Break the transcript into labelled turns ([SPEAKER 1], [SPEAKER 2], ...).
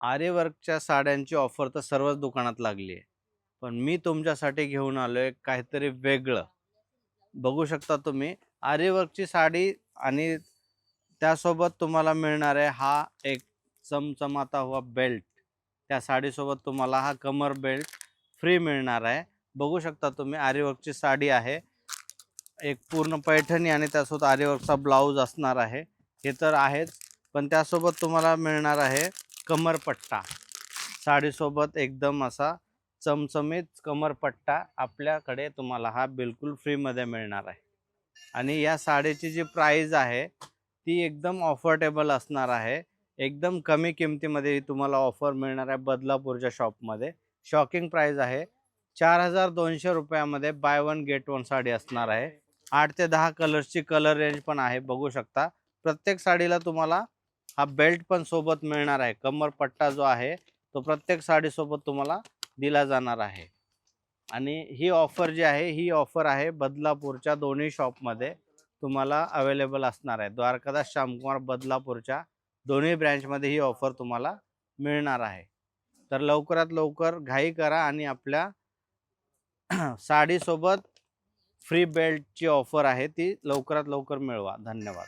[SPEAKER 1] आरीवर्कच्या साड्यांची ऑफर तर सर्वच दुकानात लागली आहे. पण मी तुमच्यासाठी घेऊन आलोय काहीतरी वेगळं. बघू शकता तुम्ही आरीवर्कची साडी आणि त्यासोबत तुम्हाला मिळणार आहे हा एक चमचमाता हुआ बेल्ट. त्या साडीसोबत तुम्हाला हा कमर बेल्ट फ्री मिळणार आहे. बघू शकता तुम्ही आरीवर्कची साडी आहे. एक पूर्ण पैठणी आणि त्यासोबत आरीवर्कचा ब्लाऊज असणार आहे. हे तर आहेच, पण त्यासोबत तुम्हाला मिळणार आहे कमरपट्टा. साडीसोबत एकदम असा चमचमीत कमरपट्टा आपल्याकडे तुम्हाला हा बिलकुल फ्रीमध्ये मिळणार आहे. आणि या साडीची जी प्राईज आहे ती एकदम अफोर्डेबल असणार आहे. एकदम कमी किमतीमध्ये ही तुम्हाला ऑफर मिळणार आहे बदलापूरच्या शॉपमध्ये. शॉकिंग प्राईज आहे. 4,200 रुपयामध्ये by one get one sari असणार आहे. 8 ते 10 कलर्सची कलर रेंज पण आहे, बघू शकता. प्रत्येक साडीला तुम्हाला हा बेल्ट पण सोबत मिळणार आहे. कमरपट्टा जो आहे तो प्रत्येक साडीसोबत तुम्हाला दिला जाणार आहे. आणि ही ऑफर जी आहे ही ऑफर आहे बदलापूरच्या दोन्ही शॉपमध्ये तुम्हाला अवेलेबल असणार आहे. द्वारकादास श्यामकुमार बदलापूरच्या दोन्ही ब्रँचमध्ये ही ऑफर तुम्हाला मिळणार आहे. तर लवकरात लवकर घाई करा आणि आपल्या साडीसोबत फ्री बेल्टची ऑफर आहे ती लवकरात लवकर मिळवा. धन्यवाद.